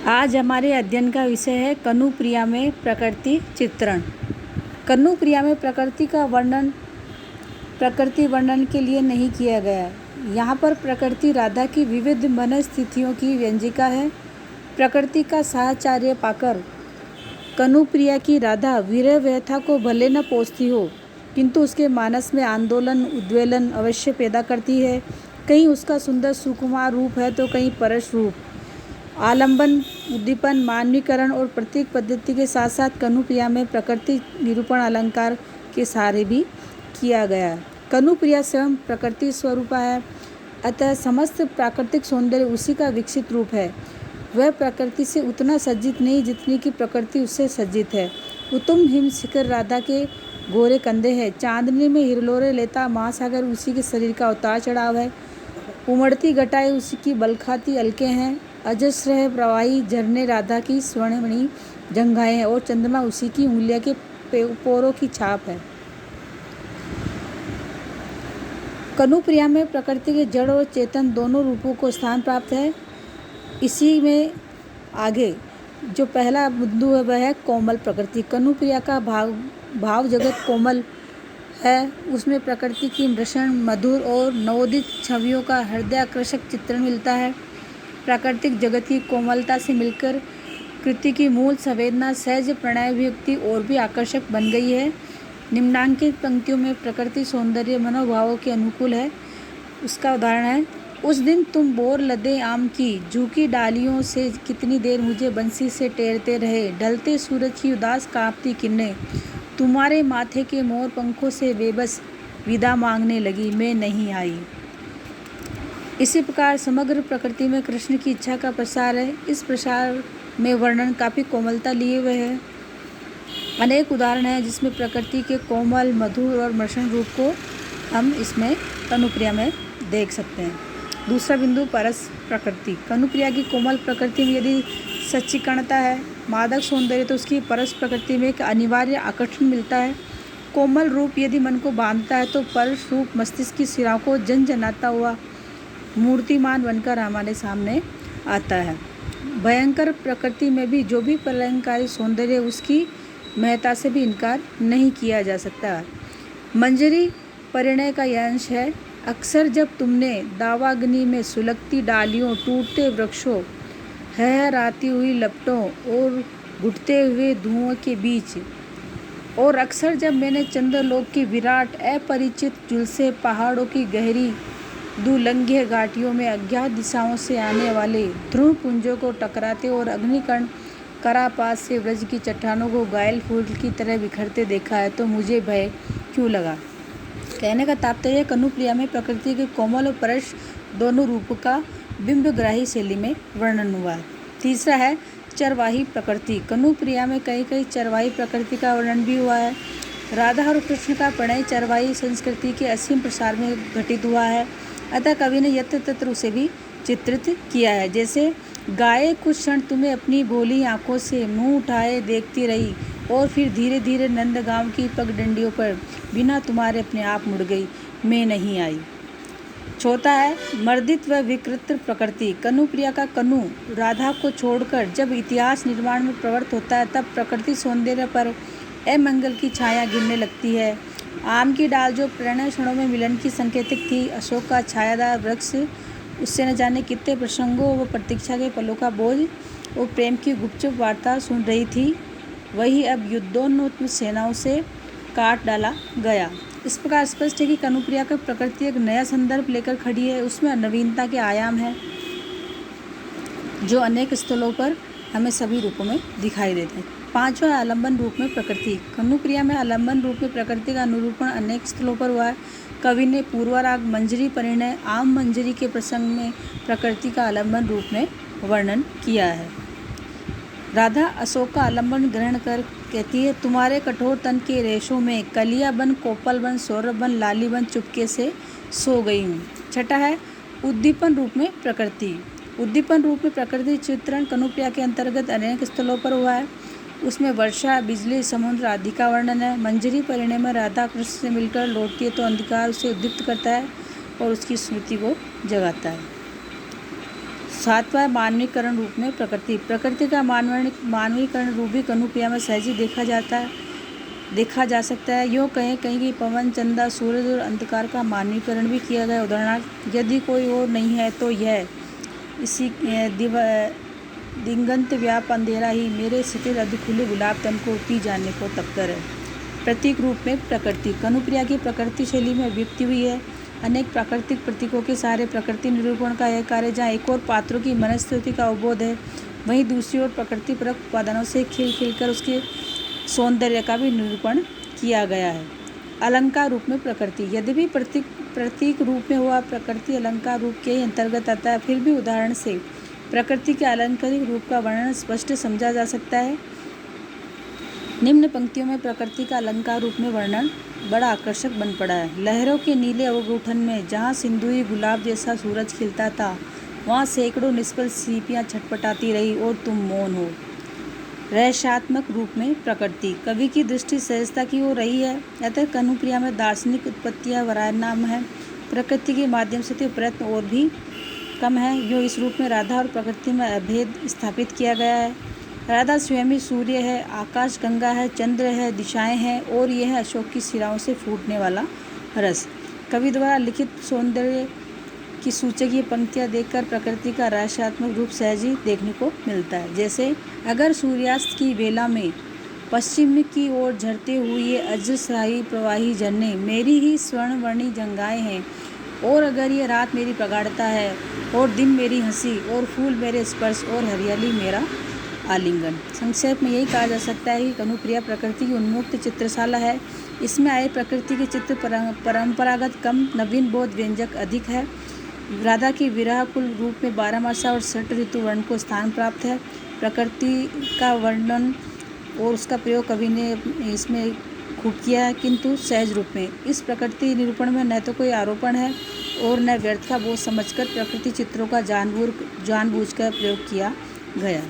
आज हमारे अध्ययन का विषय है कनुप्रिया में प्रकृति चित्रण। कनुप्रिया में प्रकृति वर्णन के लिए नहीं किया गया है। यहाँ पर प्रकृति राधा की विविध मनस्थितियों की व्यंजिका है। प्रकृति का साहचर्य पाकर कनुप्रिया की राधा विरह व्यथा को भले न पोसती हो, किंतु उसके मानस में आंदोलन उद्वेलन अवश्य पैदा करती है। कहीं उसका सुंदर सुकुमार रूप है तो कहीं परश रूप। आलंबन, उद्दीपन, मानवीकरण और प्रतीक पद्धति के साथ साथ कनुप्रिया में प्रकृति निरूपण अलंकार के सहारे भी किया गया है। कनुप्रिया स्वयं प्रकृति स्वरूपा है, अतः समस्त प्राकृतिक सौंदर्य उसी का विकसित रूप है। वह प्रकृति से उतना सज्जित नहीं जितनी कि प्रकृति उससे सज्जित है। उत्तम हिम शिखर राधा के गोरे कंधे हैं। चांदनी में हिरलोरे लेता महासागर उसी के शरीर का उतार चढ़ाव है। उमड़ती घटाएं उसी की बलखाती अलकें हैं। अजस्र है प्रवाही झरने राधा की स्वर्णमणि जंघाएं हैं और चंद्रमा उसी की उंगलियों के पोरों की छाप है। कनुप्रिया में प्रकृति के जड़ और चेतन दोनों रूपों को स्थान प्राप्त है। इसी में आगे जो पहला बिंदु है वह है कोमल प्रकृति। कनुप्रिया का भाव जगत कोमल है। उसमें प्रकृति की मृषण मधुर और नवोदित छवियों का हृदयाकर्षक चित्रण मिलता है। प्राकृतिक जगत की कोमलता से मिलकर कृति की मूल संवेदना सहज प्रणय अभिव्यक्ति और भी आकर्षक बन गई है। निम्नांकित पंक्तियों में प्रकृति सौंदर्य मनोभावों के अनुकूल है। उसका उदाहरण है, उस दिन तुम बोर लदे आम की झुकी डालियों से कितनी देर मुझे बंसी से टेरते रहे। ढलते सूरज की उदास कांपती किरणें तुम्हारे माथे के मोर पंखों से बेबस विदा मांगने लगी, मैं नहीं आई। इसी प्रकार समग्र प्रकृति में कृष्ण की इच्छा का प्रसार है। इस प्रसार में वर्णन काफ़ी कोमलता लिए हुए है। अनेक उदाहरण हैं जिसमें प्रकृति के कोमल मधुर और मृषण रूप को हम इसमें कनुप्रिया में देख सकते हैं। दूसरा बिंदु परस प्रकृति। कनुप्रिया की कोमल प्रकृति में यदि सच्चिकणता है, मादक सौंदर्य, तो उसकी परस प्रकृति में एक अनिवार्य आकर्षण मिलता है। कोमल रूप यदि मन को बांधता है तो परस रूप मस्तिष्क की सिराओं को जनजनाता हुआ मूर्तिमान बनकर हमारे सामने आता है। भयंकर प्रकृति में भी जो भी प्रलयंकारी सौंदर्य उसकी महत्ता से भी इनकार नहीं किया जा सकता। मंजरी परिणय का यह अंश है। अक्सर जब तुमने दावाग्नि में सुलगती डालियों, टूटते वृक्षों, हहराती हुई लपटों और घुटते हुए धुओं के बीच, और अक्सर जब मैंने चंद्रलोक की विराट अपरिचित झुलसे पहाड़ों की गहरी दुलंघ्य घाटियों में अज्ञात दिशाओं से आने वाले ध्रुव पुंजों को टकराते और अग्निकण करापात से व्रज की चट्टानों को घायल फूल की तरह बिखरते देखा है तो मुझे भय क्यों लगा। कहने का तात्पर्य कनुप्रिया में प्रकृति के कोमल और परश दोनों रूप का बिंबग्राही शैली में वर्णन हुआ है। तीसरा है चरवाही प्रकृति। कनुप्रिया में कई चरवाही प्रकृति का वर्णन भी हुआ है। राधा और कृष्ण का प्रणय चरवाही संस्कृति के असीम प्रसार में घटित हुआ है, अतः कवि ने यत्र तत्र उसे भी चित्रित किया है। जैसे गाय कुछ क्षण तुम्हें अपनी भोली आंखों से मुंह उठाए देखती रही और फिर धीरे धीरे नंदगांव की पगडंडियों पर बिना तुम्हारे अपने आप मुड़ गई, मैं नहीं आई। चौथा है मर्दित व विकृत प्रकृति। कनुप्रिया का कनु राधा को छोड़कर जब इतिहास निर्माण में प्रवृत्त होता है तब प्रकृति सौंदर्य पर अमंगल की छाया गिरने लगती है। आम की डाल जो प्रणय क्षणों में मिलन की संकेतिक थी, अशोक का छायादार वृक्ष उससे न जाने कितने प्रसंगों व प्रतीक्षा के पलों का बोझ और प्रेम की गुपचुप वार्ता सुन रही थी, वही अब युद्धोन्मुख सेनाओं से काट डाला गया। इस प्रकार स्पष्ट है कि कनुप्रिया का प्रकृति एक नया संदर्भ लेकर खड़ी है। उसमें नवीनता के आयाम हैं जो अनेक स्थलों पर हमें सभी रूपों में दिखाई देते हैं। पांचवा आलंबन रूप में प्रकृति। कनुप्रिया में आलंबन रूप में प्रकृति का निरूपण अनेक स्थलों पर हुआ है। कवि ने पूर्वाराग मंजरी परिणय आम मंजरी के प्रसंग में प्रकृति का आलंबन रूप में वर्णन किया है। राधा अशोक का आलंबन ग्रहण कर कहती है, तुम्हारे कठोर तन के रेशों में कलिया बन, कोपल बन, सौरभ बन, लाली बन चुपके से सो गई हूँ। छठा है उद्दीपन रूप में प्रकृति। उद्दीपन रूप में प्रकृति चित्रण कनुप्रिया के अंतर्गत अनेक स्थलों पर हुआ है। उसमें वर्षा, बिजली, समुद्र आदि का वर्णन है। मंजरी परिणय में राधा कृष्ण से मिलकर लौटती है तो अंधकार उसे उद्दीप्त करता है और उसकी स्मृति को जगाता है। सातवां मानवीकरण रूप में प्रकृति। प्रकृति का मानवीकरण रूप भी कनुप्रिया में सहज ही देखा जा सकता है। यूँ कहीं कि पवन, चंदा, सूरज और अंधकार का मानवीकरण भी किया गया। उदाहरणार्थ, यदि कोई और नहीं है तो यह इसी दिगंत व्याप अंधेरा ही मेरे शिथिल अधखुले गुलाब तन को पी जाने को तत्पर है। प्रतीक रूप में प्रकृति। कनुप्रिया की प्रकृति शैली में अभिव्यक्ति हुई है। अनेक प्राकृतिक प्रतीकों के सहारे प्रकृति निरूपण का यह कार्य, जहाँ एक और पात्रों की मनस्थिति का अवबोध है, वहीं दूसरी ओर प्रकृति परक उपादानों से खिल कर उसके सौंदर्य का भी निरूपण किया गया है। अलंकार रूप में प्रकृति। यद्यपि प्रतीक रूप में हुआ प्रकृति अलंकार रूप के ही अंतर्गत आता है, फिर भी उदाहरण से प्रकृति के अलंकारिक रूप का वर्णन स्पष्ट समझा जा सकता है। निम्न पंक्तियों में प्रकृति का अलंकार रूप में वर्णन बड़ा आकर्षक बन पड़ा है। लहरों के नीले अवगुठन में जहाँ सिंदूरी गुलाब जैसा सूरज खिलता था, वहाँ सैकड़ों निष्फल सीपियाँ छटपटाती रही और तुम मौन हो। रहस्यात्मक रूप में प्रकृति। कवि की दृष्टि सहजता की ओर रही है, अतः कनुप्रिया में दार्शनिक उत्पत्तियाँ वरायनाम है। प्रकृति के माध्यम से तो प्रयत्न और भी कम है। यूँ इस रूप में राधा और प्रकृति में अभेद स्थापित किया गया है। राधा स्वयं ही सूर्य है, आकाश गंगा है, चंद्र है, दिशाएं हैं और यह है अशोक की शिराओं से फूटने वाला रस। कवि द्वारा लिखित सौंदर्य की सूचक ये पंक्तियाँ देखकर प्रकृति का रहस्यात्मक रूप सहज ही देखने को मिलता है। जैसे, अगर सूर्यास्त की बेला में पश्चिम की ओर झरते हुए ये अजस्राही प्रवाही झरने मेरी ही स्वर्णवर्णी जंगाएं हैं, और अगर ये रात मेरी प्रगाढ़ता है और दिन मेरी हंसी और फूल मेरे स्पर्श और हरियाली मेरा आलिंगन। संक्षेप में यही कहा जा सकता है कि कनुप्रिया प्रकृति की उन्मुक्त चित्रशाला है। इसमें आए प्रकृति के चित्र परंपरागत कम, नवीन बोध व्यंजक अधिक है। राधा की विरह कुल रूप में 12 मासा और 6 ऋतु वर्ण को स्थान प्राप्त है। प्रकृति का वर्णन और उसका प्रयोग कवि ने इसमें खूब किया है, किंतु सहज रूप में। इस प्रकृति निरूपण में न तो कोई आरोपण है और न व्यर्थ का बोझ समझकर प्रकृति चित्रों का जानबूझकर प्रयोग किया गया।